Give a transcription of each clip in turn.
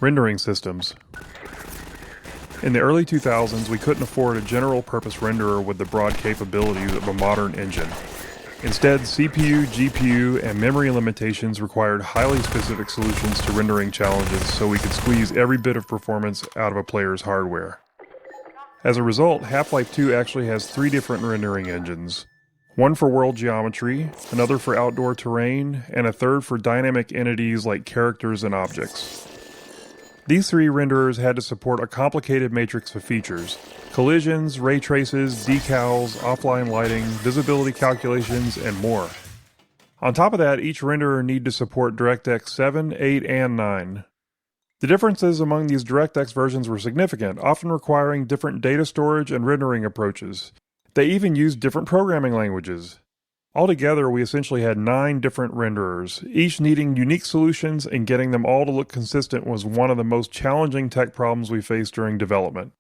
Rendering systems. In the early 2000s, we couldn't afford a general-purpose renderer with the broad capabilities of a modern engine. Instead, CPU, GPU, and memory limitations required highly specific solutions to rendering challenges so we could squeeze every bit of performance out of a player's hardware. As a result, Half-Life 2 actually has 3 different rendering engines. One for world geometry, another for outdoor terrain, and a third for dynamic entities like characters and objects. These 3 renderers had to support a complicated matrix of features: collisions, ray traces, decals, offline lighting, visibility calculations, and more. On top of that, each renderer needed to support DirectX 7, 8, and 9. The differences among these DirectX versions were significant, often requiring different data storage and rendering approaches. They even used different programming languages. Altogether, we essentially had 9 different renderers, each needing unique solutions, and getting them all to look consistent was one of the most challenging tech problems we faced during development.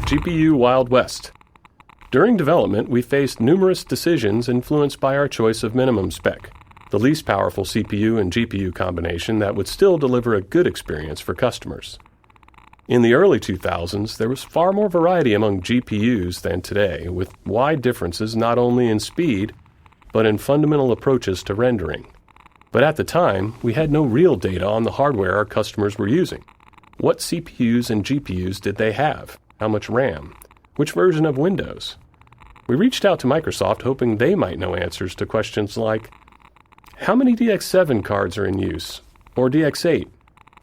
GPU Wild West. During development, we faced numerous decisions influenced by our choice of minimum spec, the least powerful CPU and GPU combination that would still deliver a good experience for customers. In the early 2000s, there was far more variety among GPUs than today, with wide differences not only in speed, but in fundamental approaches to rendering. But at the time, we had no real data on the hardware our customers were using. What CPUs and GPUs did they have? How much RAM? Which version of Windows? We reached out to Microsoft hoping they might know answers to questions like, how many DX7 cards are in use? Or DX8?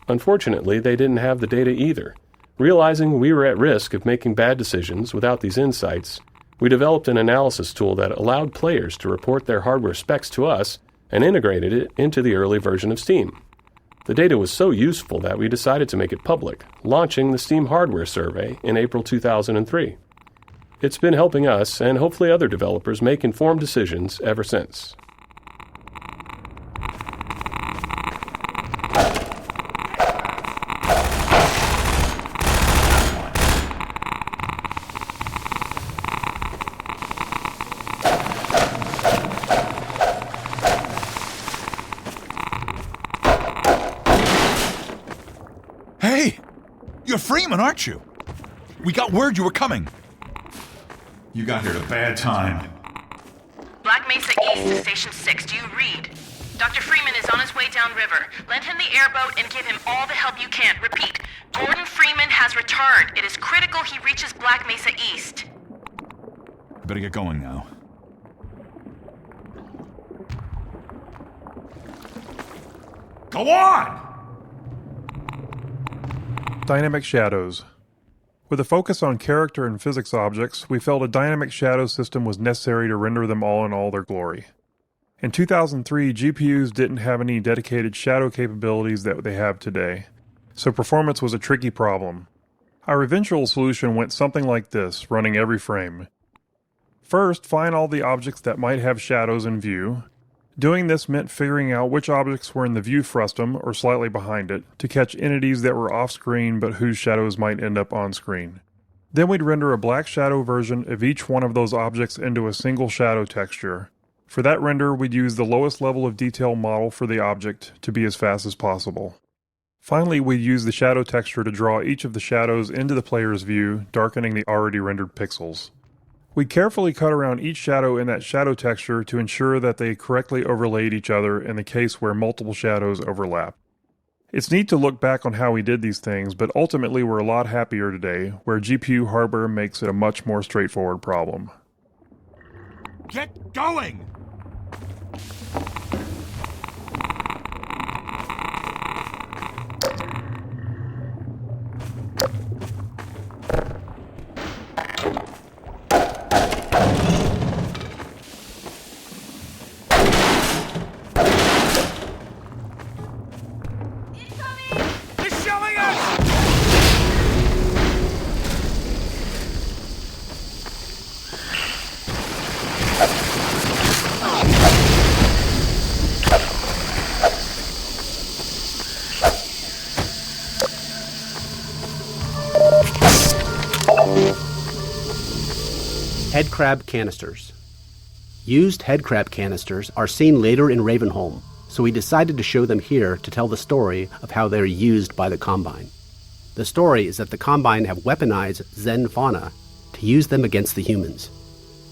Unfortunately, they didn't have the data either. Realizing we were at risk of making bad decisions without these insights, we developed an analysis tool that allowed players to report their hardware specs to us and integrated it into the early version of Steam. The data was so useful that we decided to make it public, launching the Steam Hardware Survey in April 2003. It's been helping us and hopefully other developers make informed decisions ever since. Hey! You're Freeman, aren't you? We got word you were coming. You got here at a bad time. Black Mesa East to Station 6. Do you read? Dr. Freeman is on his way downriver. Lend him the airboat and give him all the help you can. Repeat, Gordon Freeman has returned. It is critical he reaches Black Mesa East. Better get going now. Go on! Dynamic shadows. With a focus on character and physics objects, we felt a dynamic shadow system was necessary to render them all in all their glory. In 2003, GPUs didn't have any dedicated shadow capabilities that they have today, so performance was a tricky problem. Our eventual solution went something like this, running every frame. First, find all the objects that might have shadows in view. Doing this meant figuring out which objects were in the view frustum, or slightly behind it, to catch entities that were off-screen but whose shadows might end up on-screen. Then we'd render a black shadow version of each one of those objects into a single shadow texture. For that render, we'd use the lowest level of detail model for the object to be as fast as possible. Finally, we'd use the shadow texture to draw each of the shadows into the player's view, darkening the already rendered pixels. We carefully cut around each shadow in that shadow texture to ensure that they correctly overlaid each other in the case where multiple shadows overlap. It's neat to look back on how we did these things, but ultimately we're a lot happier today, where GPU hardware makes it a much more straightforward problem. Get going! Headcrab canisters. Used headcrab canisters are seen later in Ravenholm, so we decided to show them here to tell the story of how they're used by the Combine. The story is that the Combine have weaponized Zen fauna to use them against the humans.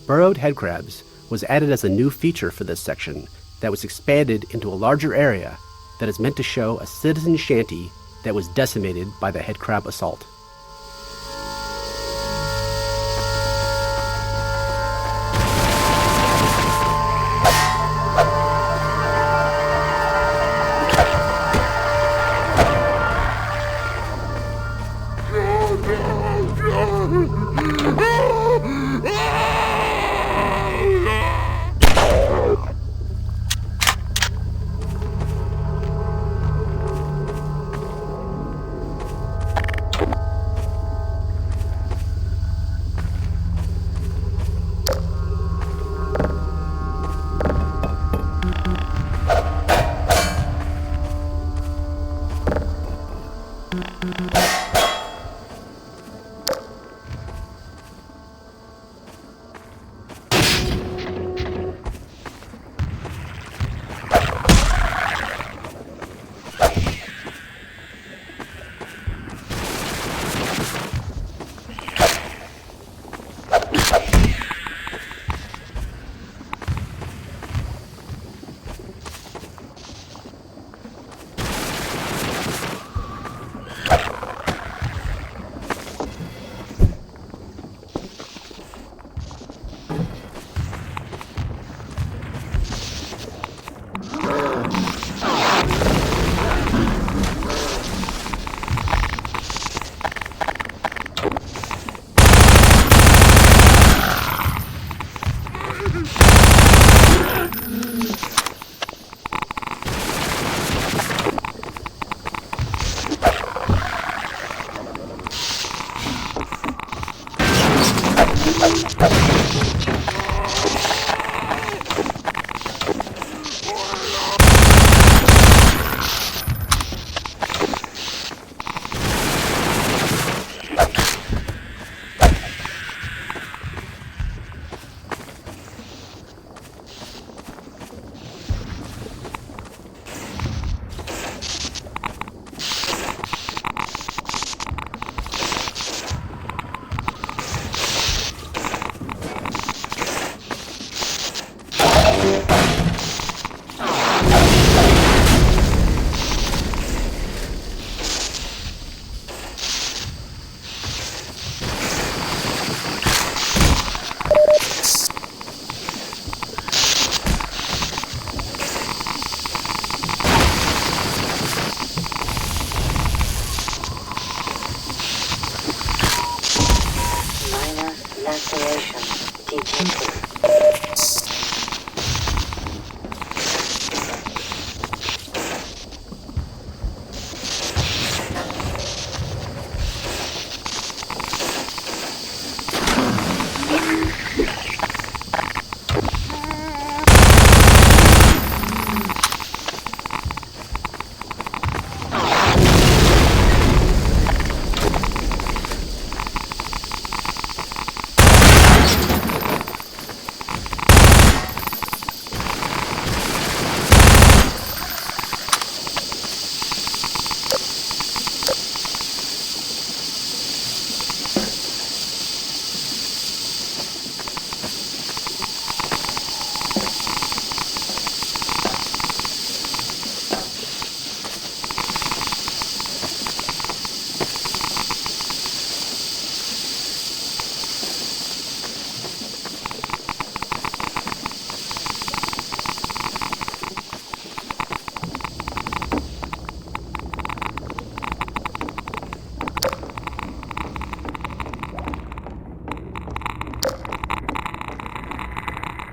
Burrowed headcrabs was added as a new feature for this section that was expanded into a larger area that is meant to show a citizen shanty that was decimated by the headcrab assault. radiation detected.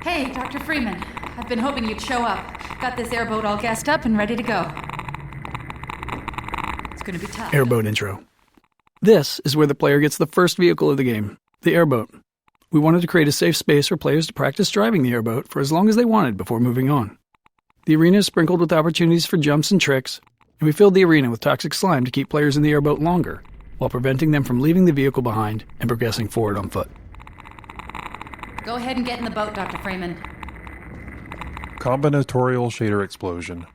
Hey, Dr. Freeman. I've been hoping you'd show up. Got this airboat all gassed up and ready to go. It's gonna be tough. Airboat intro. This is where the player gets the first vehicle of the game, the airboat. We wanted to create a safe space for players to practice driving the airboat for as long as they wanted before moving on. The arena is sprinkled with opportunities for jumps and tricks, and we filled the arena with toxic slime to keep players in the airboat longer, while preventing them from leaving the vehicle behind and progressing forward on foot. Go ahead and get in the boat, Dr. Freeman. Combinatorial shader explosion.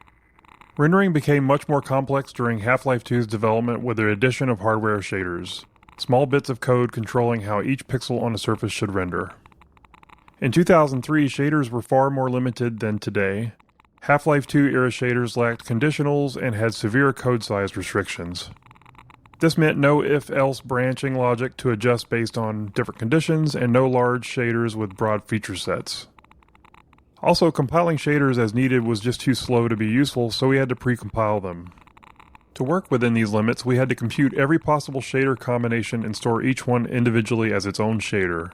Rendering became much more complex during Half-Life 2's development with the addition of hardware shaders, small bits of code controlling how each pixel on a surface should render. In 2003, shaders were far more limited than today. Half-Life 2 era shaders lacked conditionals and had severe code size restrictions. This meant no if-else branching logic to adjust based on different conditions, and no large shaders with broad feature sets. Also, compiling shaders as needed was just too slow to be useful, so we had to pre-compile them. To work within these limits, we had to compute every possible shader combination and store each one individually as its own shader.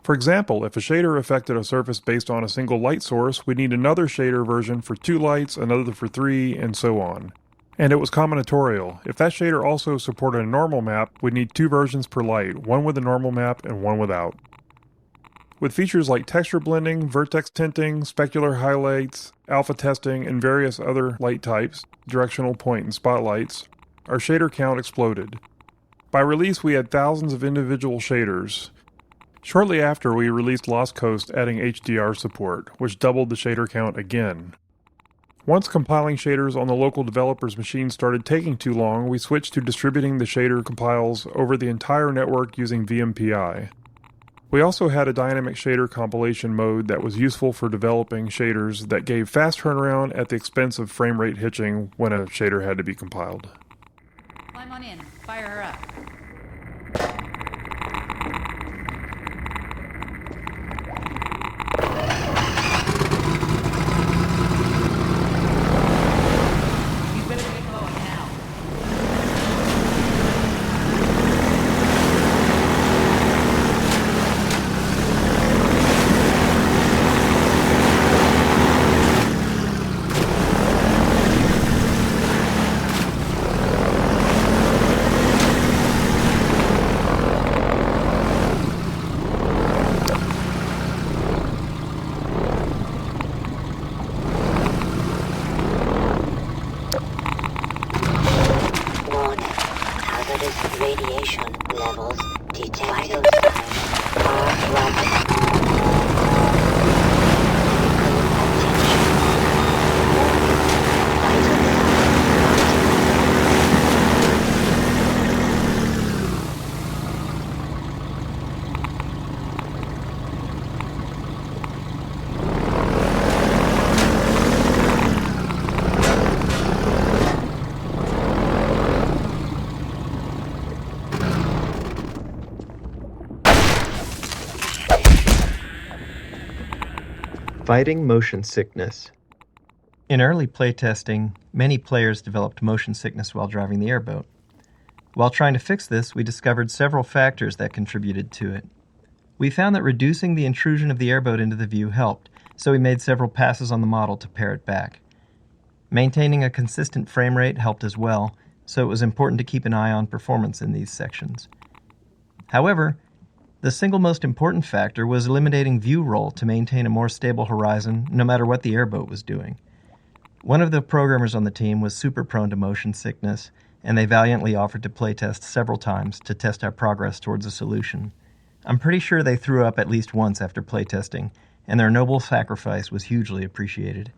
For example, if a shader affected a surface based on a single light source, we'd need another shader version for 2 lights, another for 3, and so on. And it was combinatorial. If that shader also supported a normal map, we'd need 2 versions per light, one with a normal map and one without. With features like texture blending, vertex tinting, specular highlights, alpha testing, and various other light types, directional point and spotlights, our shader count exploded. By release, we had thousands of individual shaders. Shortly after, we released Lost Coast adding HDR support, which doubled the shader count again. Once compiling shaders on the local developer's machine started taking too long, we switched to distributing the shader compiles over the entire network using VMPI. We also had a dynamic shader compilation mode that was useful for developing shaders that gave fast turnaround at the expense of frame rate hitching when a shader had to be compiled. Climb on in. Fire her up. You better get going now. Warning. Hazardous radiation levels detected. Vital signs are rising. Fighting motion sickness. In early playtesting, many players developed motion sickness while driving the airboat. While trying to fix this, we discovered several factors that contributed to it. We found that reducing the intrusion of the airboat into the view helped, so we made several passes on the model to pare it back. Maintaining a consistent frame rate helped as well, so it was important to keep an eye on performance in these sections. However, the single most important factor was eliminating view roll to maintain a more stable horizon no matter what the airboat was doing. One of the programmers on the team was super prone to motion sickness, and they valiantly offered to playtest several times to test our progress towards a solution. I'm pretty sure they threw up at least once after playtesting, and their noble sacrifice was hugely appreciated.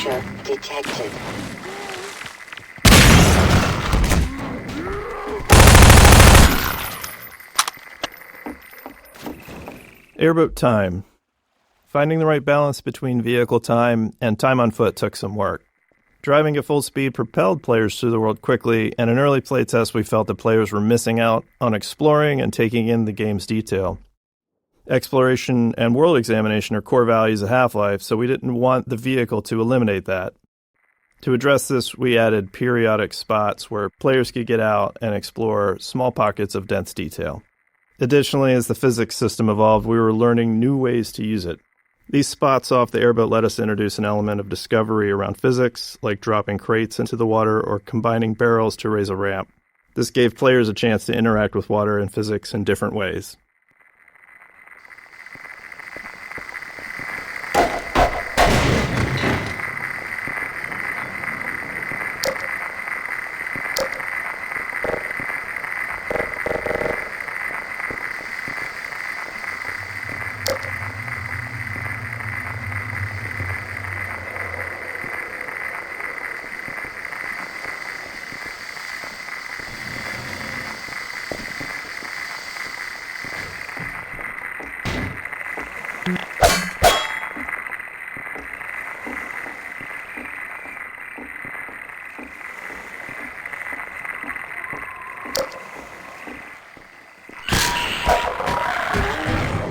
Fracture detected. Airboat time. Finding the right balance between vehicle time and time on foot took some work. Driving at full speed propelled players through the world quickly, and in early playtests we felt that players were missing out on exploring and taking in the game's detail. Exploration and world examination are core values of Half-Life, so we didn't want the vehicle to eliminate that. To address this, we added periodic spots where players could get out and explore small pockets of dense detail. Additionally, as the physics system evolved, we were learning new ways to use it. These spots off the airboat let us introduce an element of discovery around physics, like dropping crates into the water or combining barrels to raise a ramp. This gave players a chance to interact with water and physics in different ways.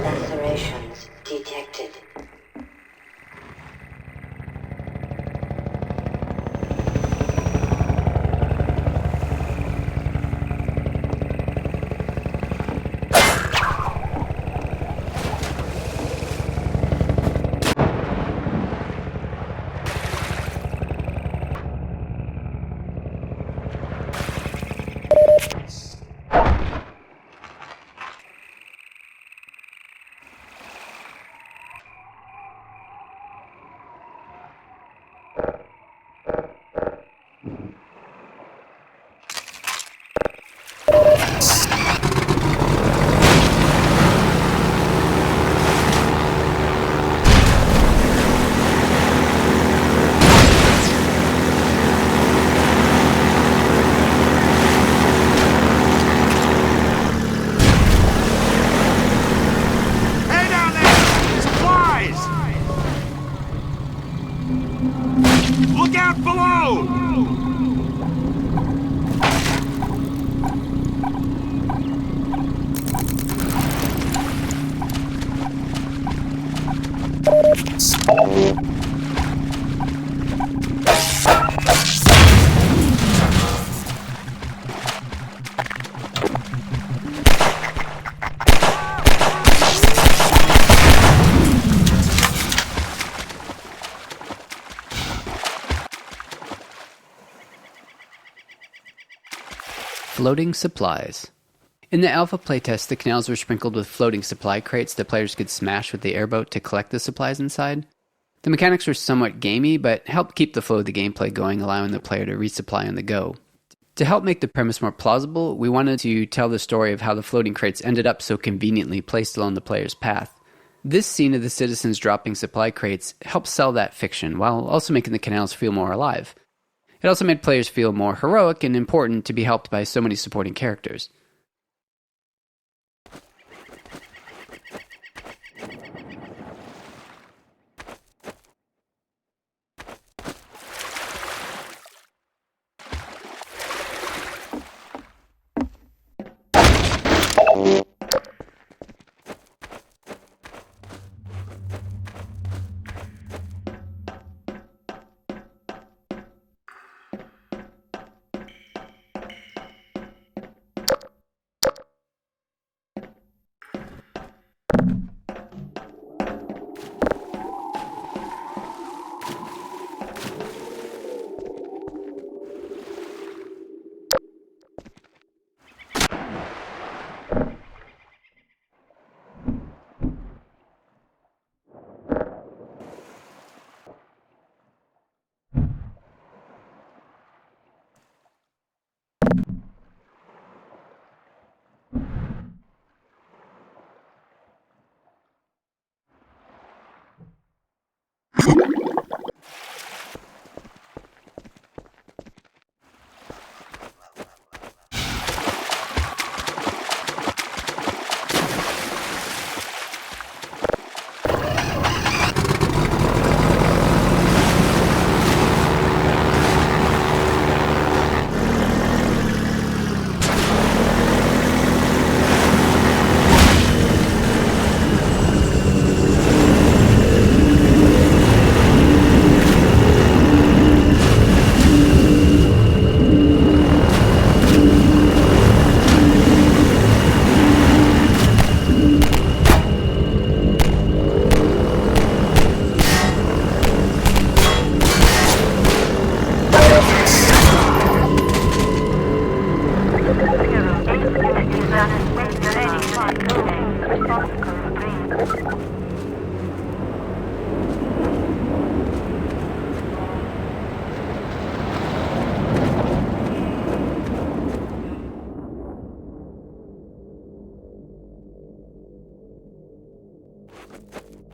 Lacerations detected. Floating supplies. In the alpha playtest, the canals were sprinkled with floating supply crates that players could smash with the airboat to collect the supplies inside. The mechanics were somewhat gamey, but helped keep the flow of the gameplay going, allowing the player to resupply on the go. To help make the premise more plausible, we wanted to tell the story of how the floating crates ended up so conveniently placed along the player's path. This scene of the citizens dropping supply crates helped sell that fiction, while also making the canals feel more alive. It also made players feel more heroic and important to be helped by so many supporting characters.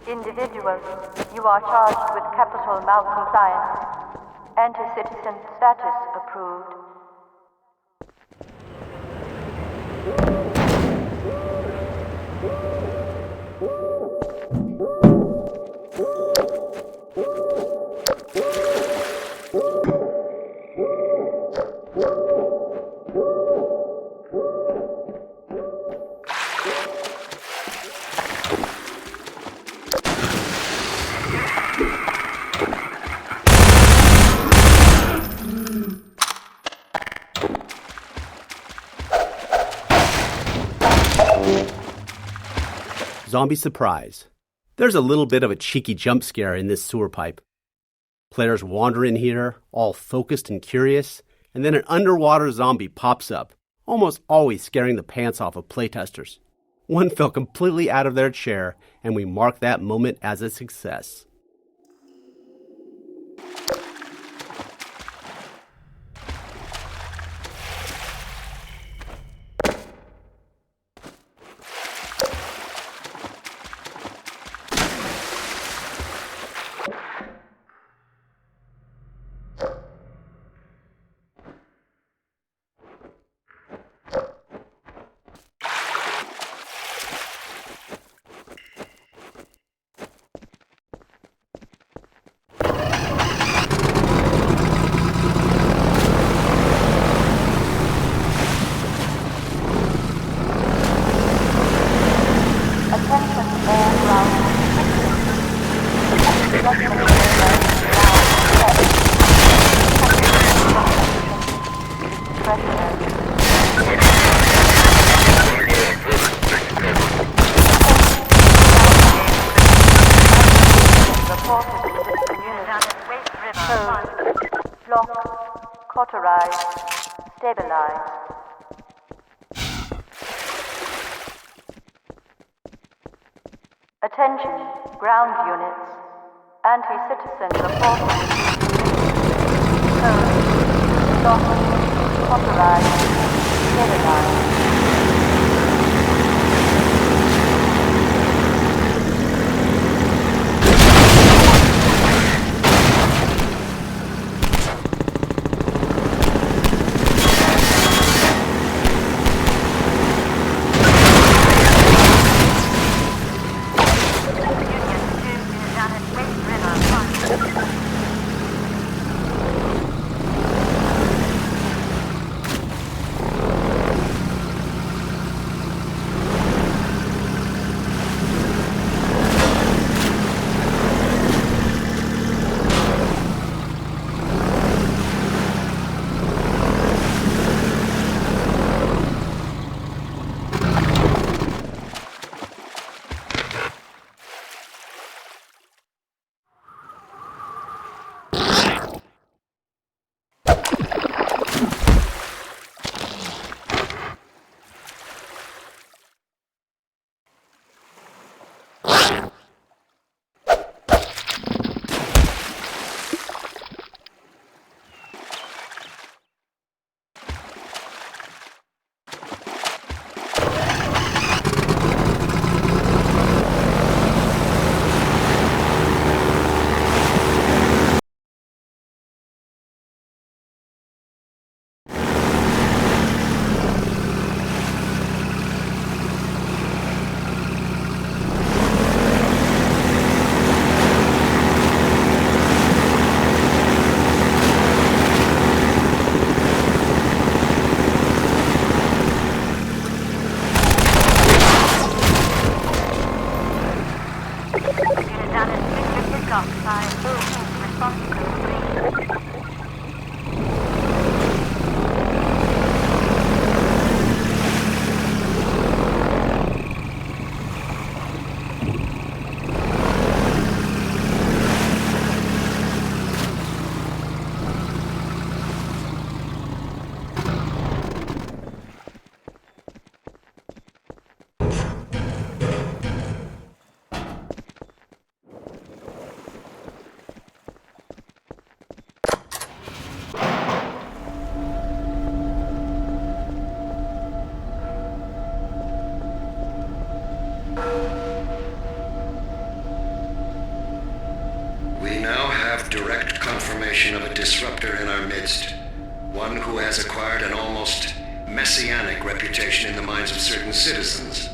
Individuals, you are charged with capital malcompliance. Anti-citizen status approved. Zombie surprise. There's a little bit of a cheeky jump scare in this sewer pipe. Players wander in here, all focused and curious, and then an underwater zombie pops up, almost always scaring the pants off of playtesters. One fell completely out of their chair, and we mark that moment as a success. Cauterize. Stabilize. Attention, ground units. Anti-citizen reporting. Code. Stop. Cauterize. Stabilize. We now have direct confirmation of a disruptor in our midst. One who has acquired an almost messianic reputation in the minds of certain citizens.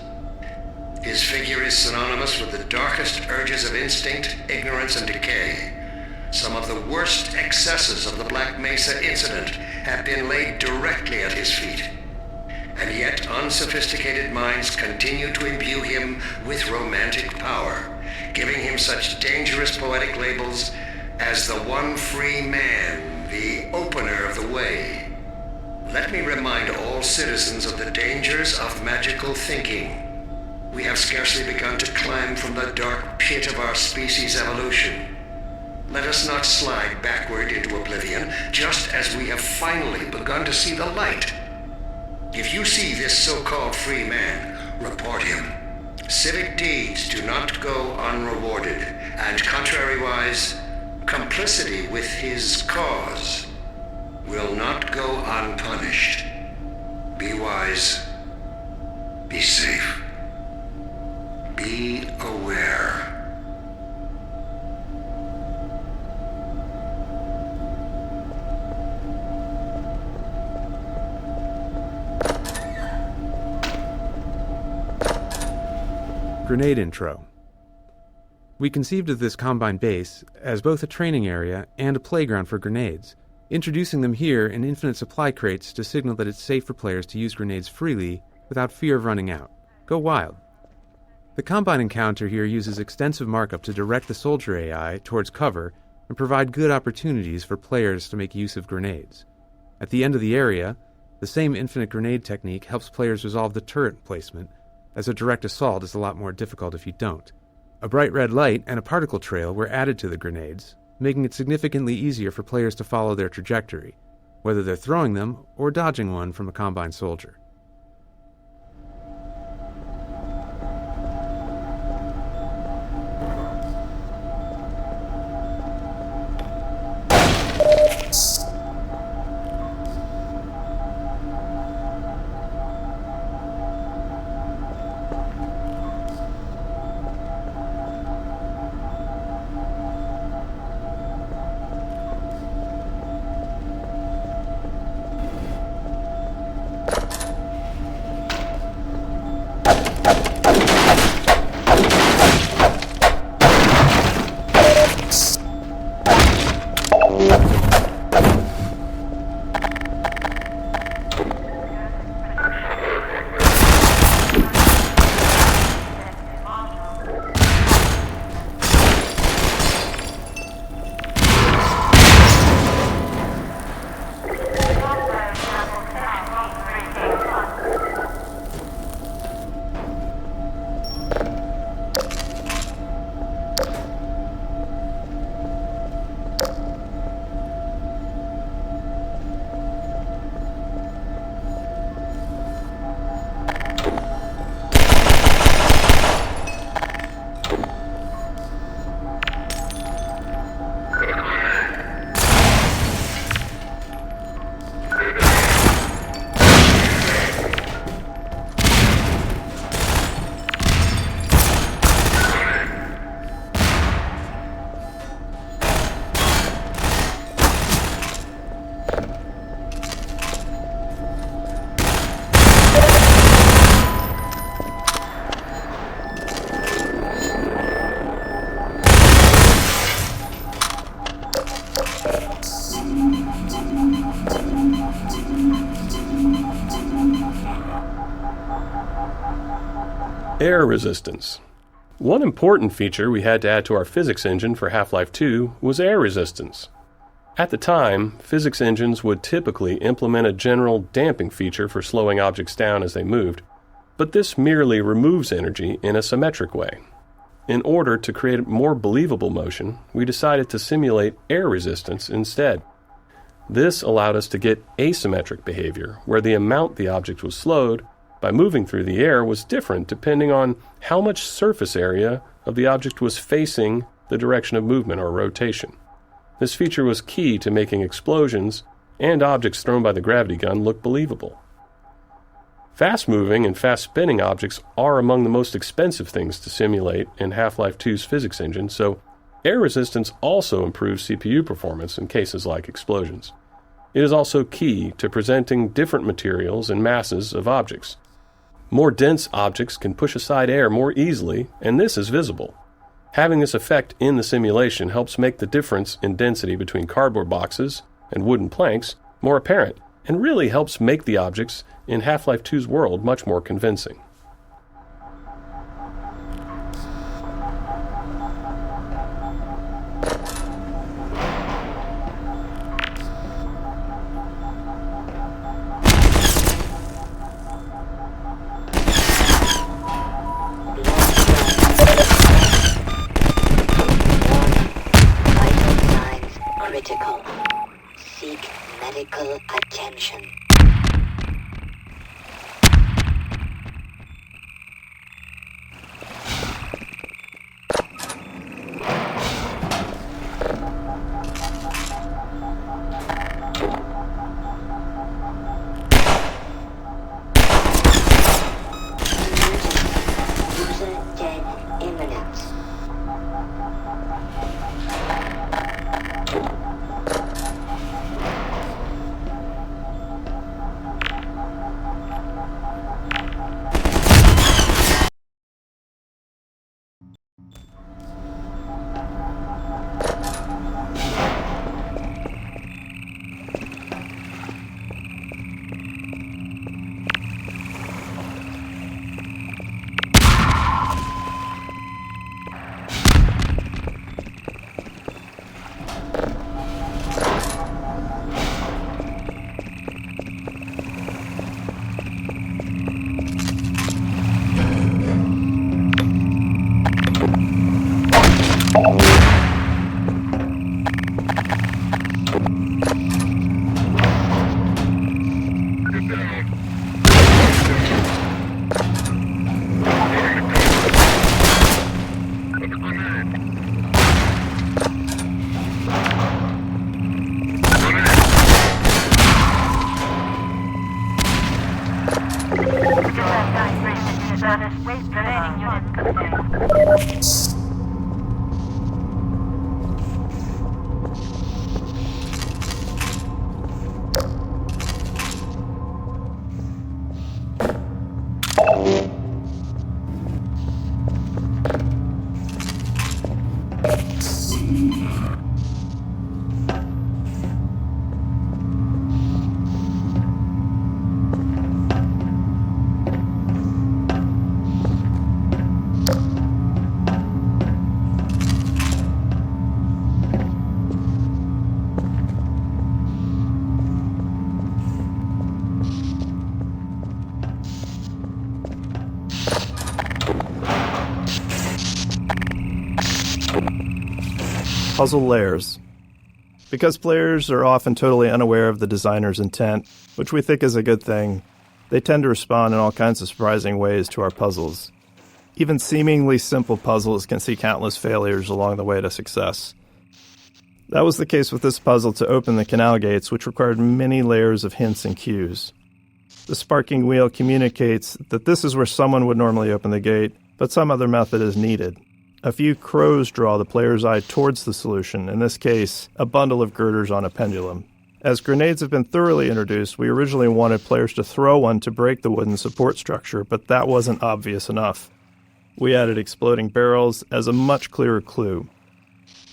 His figure is synonymous with the darkest urges of instinct, ignorance, and decay. Some of the worst excesses of the Black Mesa incident have been laid directly at his feet. And yet unsophisticated minds continue to imbue him with romantic power, giving him such dangerous poetic labels as the one free man, the opener of the way. Let me remind all citizens of the dangers of magical thinking. We have scarcely begun to climb from the dark pit of our species' evolution. Let us not slide backward into oblivion, just as we have finally begun to see the light. If you see this so-called free man, report him. Civic deeds do not go unrewarded, and contrariwise, complicity with his cause will not go unpunished. Be wise. Be safe. Be aware. Grenade intro. We conceived of this Combine base as both a training area and a playground for grenades, introducing them here in infinite supply crates to signal that it's safe for players to use grenades freely without fear of running out. Go wild. The Combine encounter here uses extensive markup to direct the soldier AI towards cover and provide good opportunities for players to make use of grenades. At the end of the area, the same infinite grenade technique helps players resolve the turret placement, as a direct assault is a lot more difficult if you don't. A bright red light and a particle trail were added to the grenades, making it significantly easier for players to follow their trajectory. whether they're throwing them or dodging one from a Combine soldier. Air resistance. One important feature we had to add to our physics engine for Half-Life 2 was air resistance. At the time, physics engines would typically implement a general damping feature for slowing objects down as they moved, but this merely removes energy in a symmetric way. In order to create more believable motion, we decided to simulate air resistance instead. This allowed us to get asymmetric behavior, where the amount the object was slowed by moving through the air was different depending on how much surface area of the object was facing the direction of movement or rotation. This feature was key to making explosions and objects thrown by the gravity gun look believable. Fast-moving and fast-spinning objects are among the most expensive things to simulate in Half-Life 2's physics engine, so air resistance also improves CPU performance in cases like explosions. It is also key to presenting different materials and masses of objects. More dense objects can push aside air more easily, and this is visible. Having this effect in the simulation helps make the difference in density between cardboard boxes and wooden planks more apparent, and really helps make the objects in Half-Life 2's world much more convincing. Seek medical attention. User dead imminent. Puzzle layers. Because players are often totally unaware of the designer's intent, which we think is a good thing, they tend to respond in all kinds of surprising ways to our puzzles. Even seemingly simple puzzles can see countless failures along the way to success. That was the case with this puzzle to open the Canal Gates, which required many layers of hints and cues. The sparking wheel communicates that this is where someone would normally open the gate, but some other method is needed. A few crows draw the player's eye towards the solution, in this case, a bundle of girders on a pendulum. As grenades have been thoroughly introduced, we originally wanted players to throw one to break the wooden support structure, but that wasn't obvious enough. We added exploding barrels as a much clearer clue.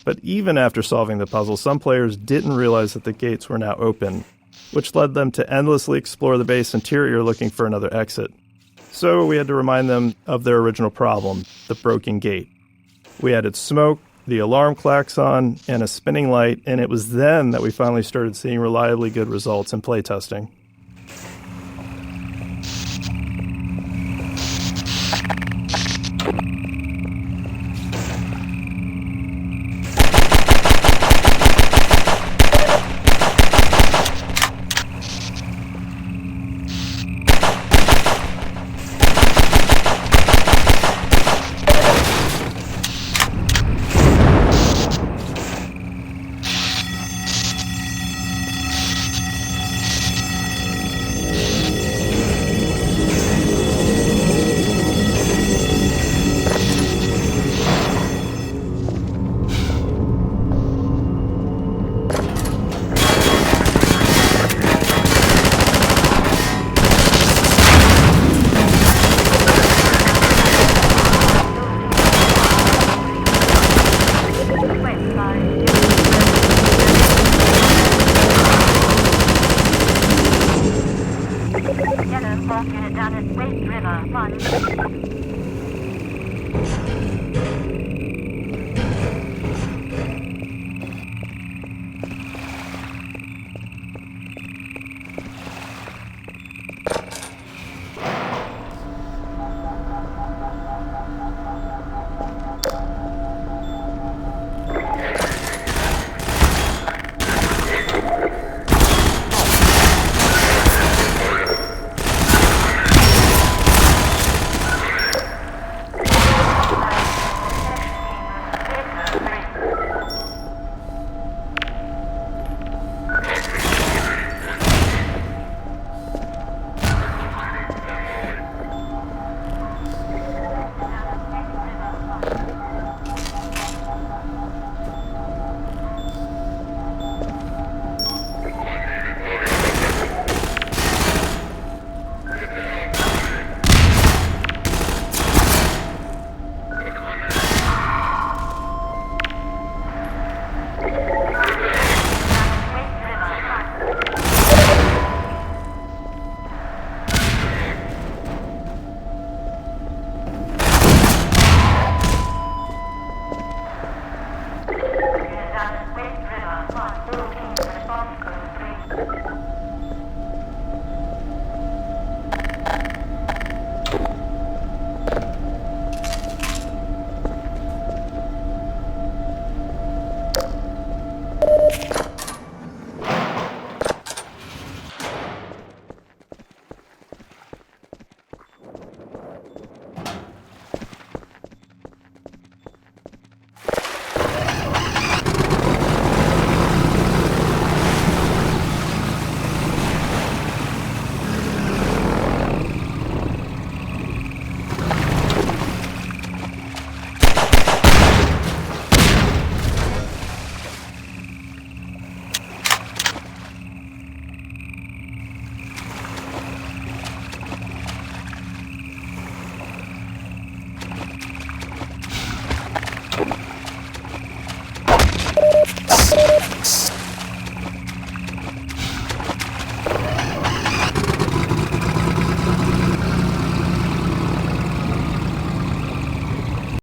But even after solving the puzzle, some players didn't realize that the gates were now open, which led them to endlessly explore the base interior looking for another exit. So we had to remind them of their original problem, the broken gate. We added smoke, the alarm klaxon, and a spinning light, and it was then that we finally started seeing reliably good results in playtesting. Yellow, 4th unit down at Waste River, 1.